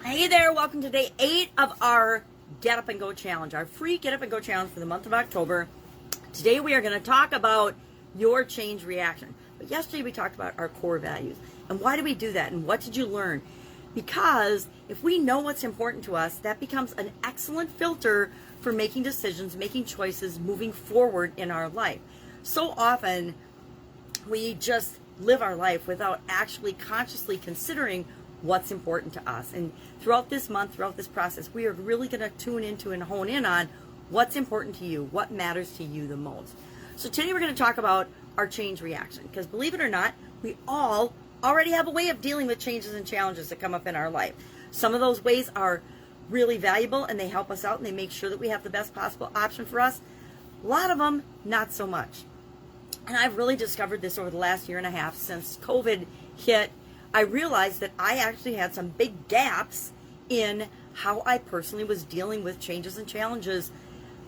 Hey there, welcome to day 8 of our Get Up and Go Challenge, our free Get Up and Go Challenge for the month of October. Today we are going to talk about your change reaction. But yesterday we talked about our core values. And why do we do that? And what did you learn? Because if we know what's important to us, that becomes an excellent filter for making decisions, making choices, moving forward in our life. So often we just live our life without actually consciously considering what's important to us. And throughout this month, throughout this process, we are really going to tune into and hone in on what's important to you, what matters to you the most. So today we're going to talk about our change reaction, because believe it or not, we all already have a way of dealing with changes and challenges that come up in our life. Some of those ways are really valuable and they help us out and they make sure that we have the best possible option for us. A lot of them, not so much. And I've really discovered this over the last year and a half since COVID hit. I realized that I actually had some big gaps in how I personally was dealing with changes and challenges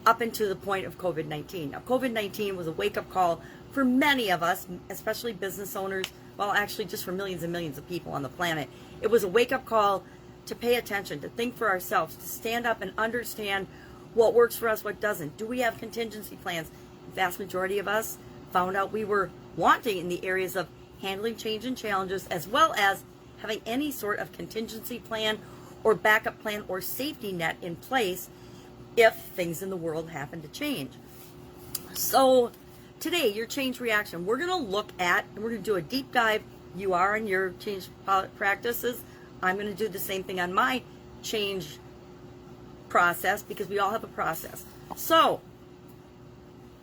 up until the point of COVID-19. Now, COVID-19 was a wake-up call for many of us, especially business owners, well, actually just for millions and millions of people on the planet. It was a wake-up call to pay attention, to think for ourselves, to stand up and understand what works for us, what doesn't. Do we have contingency plans? The vast majority of us found out we were wanting in the areas of handling change and challenges, as well as having any sort of contingency plan or backup plan or safety net in place if things in the world happen to change. So today, your change reaction, we're going to look at, and we're going to do a deep dive. You are in your change practices. I'm going to do the same thing on my change process, because we all have a process. So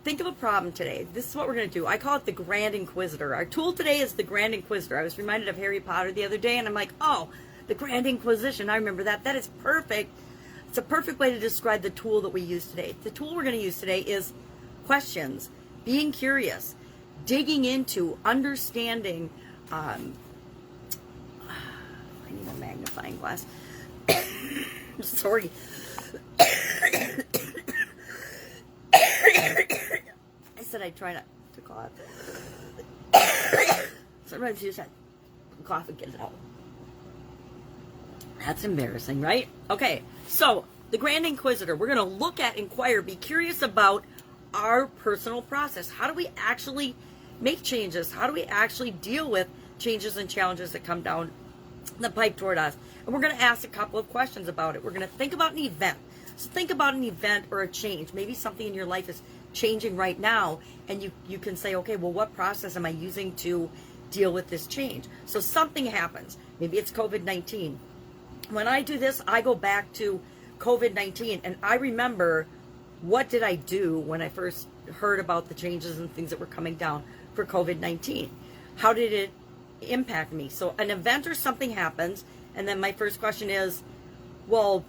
think of a problem today. This is what we're going to do. I call it the Grand Inquisitor. Our tool today is the Grand Inquisitor. I was reminded of Harry Potter the other day, and I'm like, oh, the Grand Inquisition. I remember that. That is perfect. It's a perfect way to describe the tool that we use today. The tool we're going to use today is questions, being curious, digging into, understanding. I need a magnifying glass. Sorry. I said I'd try not to cough. Sometimes you just have to cough and get it out. That's embarrassing, right? Okay, so the Grand Inquisitor, we're going to look at, inquire, be curious about our personal process. How do we actually make changes? How do we actually deal with changes and challenges that come down the pipe toward us? And we're going to ask a couple of questions about it. We're going to think about an event. So think about an event or a change. Maybe something in your life is changing right now, and you can say, okay, well, what process am I using to deal with this change? So something happens. Maybe it's COVID-19. When I do this, I go back to COVID-19, and I remember, what did I do when I first heard about the changes and things that were coming down for COVID-19? How did it impact me? So an event or something happens, and then my first question is, well,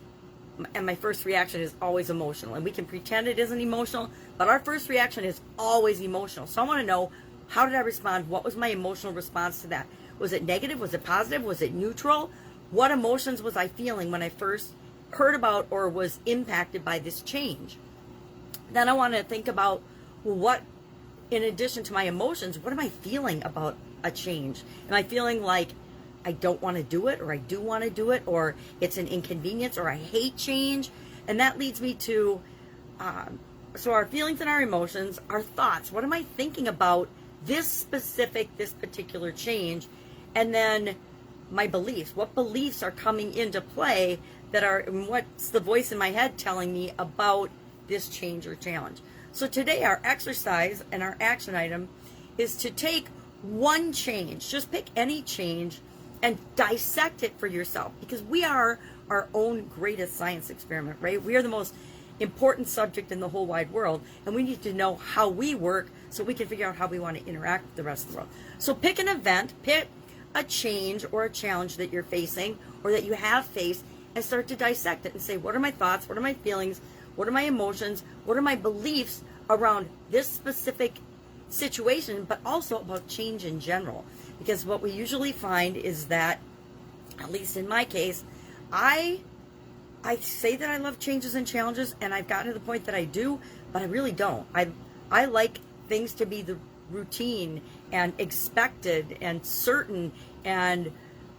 and my first reaction is always emotional. And we can pretend it isn't emotional, but our first reaction is always emotional. So I want to know, how did I respond? What was my emotional response to that? Was it negative? Was it positive? Was it neutral? What emotions was I feeling when I first heard about or was impacted by this change? Then I want to think about, well, what, in addition to my emotions, what am I feeling about a change? Am I feeling like I don't want to do it, or I do want to do it, or it's an inconvenience, or I hate change? And that leads me to, so our feelings and our emotions, our thoughts. What am I thinking about this particular change? And then my beliefs. What beliefs are coming into play that are, and what's the voice in my head telling me about this change or challenge? So today our exercise and our action item is to take one change, just pick any change, and dissect it for yourself, because we are our own greatest science experiment, right? We are the most important subject in the whole wide world, and we need to know how we work so we can figure out how we want to interact with the rest of the world. So pick an event, pick a change or a challenge that you're facing or that you have faced, and start to dissect it and say, what are my thoughts? What are my feelings? What are my emotions? What are my beliefs around this specific situation, but also about change in general? Because what we usually find is that, at least in my case, I say that I love changes and challenges, and I've gotten to the point that I do, but I really don't. I like things to be the routine and expected and certain and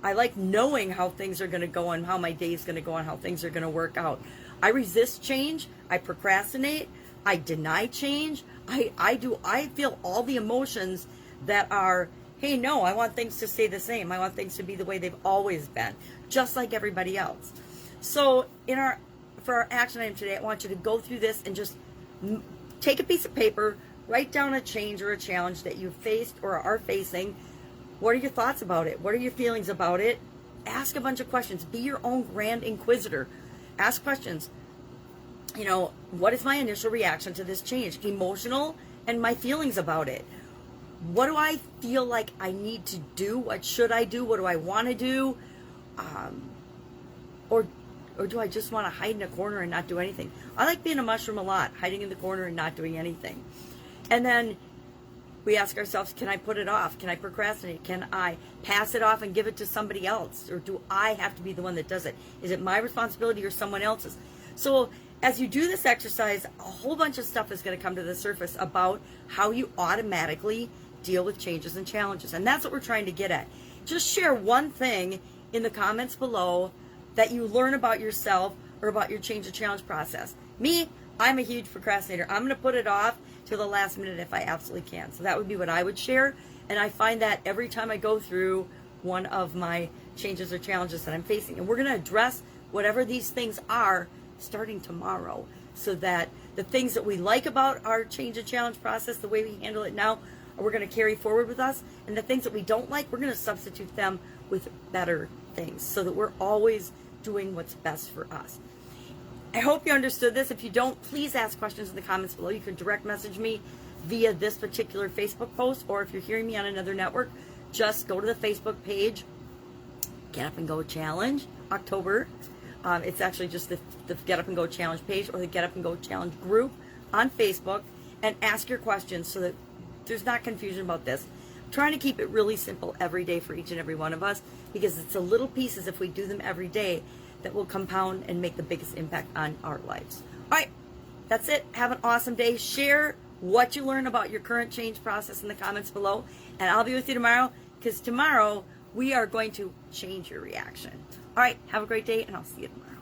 I like knowing how things are going to go and how my day is going to go and how things are going to work out. I resist change. I procrastinate. I deny change. I feel all the emotions that are, hey, no, I want things to stay the same. I want things to be the way they've always been, just like everybody else. So for our action item today, I want you to go through this and just take a piece of paper, write down a change or a challenge that you've faced or are facing. What are your thoughts about it? What are your feelings about it? Ask a bunch of questions. Be your own grand inquisitor. Ask questions. What is my initial reaction to this change? Emotional, and my feelings about it. What do I feel like I need to do? What should I do? What do I want to do? Or do I just want to hide in a corner and not do anything? I like being a mushroom a lot, hiding in the corner and not doing anything. And then we ask ourselves, can I put it off? Can I procrastinate? Can I pass it off and give it to somebody else? Or do I have to be the one that does it? Is it my responsibility or someone else's? So as you do this exercise, a whole bunch of stuff is going to come to the surface about how you automatically deal with changes and challenges. And that's what we're trying to get at. Just share one thing in the comments below that you learn about yourself or about your change and challenge process. Me, I'm a huge procrastinator. I'm going to put it off to the last minute if I absolutely can. So that would be what I would share. And I find that every time I go through one of my changes or challenges that I'm facing. And we're going to address whatever these things are starting tomorrow, so that the things that we like about our change and challenge process, the way we handle it now, we're going to carry forward with us. And the things that we don't like, we're going to substitute them with better things, so that we're always doing what's best for us. I hope you understood this. If you don't, please ask questions in the comments below. You can direct message me via this particular Facebook post, or if you're hearing me on another network, just go to the Facebook page, Get Up and Go Challenge, October. It's actually just the Get Up and Go Challenge page, or the Get Up and Go Challenge group on Facebook, and ask your questions so that there's not confusion about this. I'm trying to keep it really simple every day for each and every one of us, because it's the little pieces, if we do them every day, that will compound and make the biggest impact on our lives. All right, that's it. Have an awesome day. Share what you learn about your current change process in the comments below, and I'll be with you tomorrow, because tomorrow we are going to change your reaction. All right, have a great day, and I'll see you tomorrow.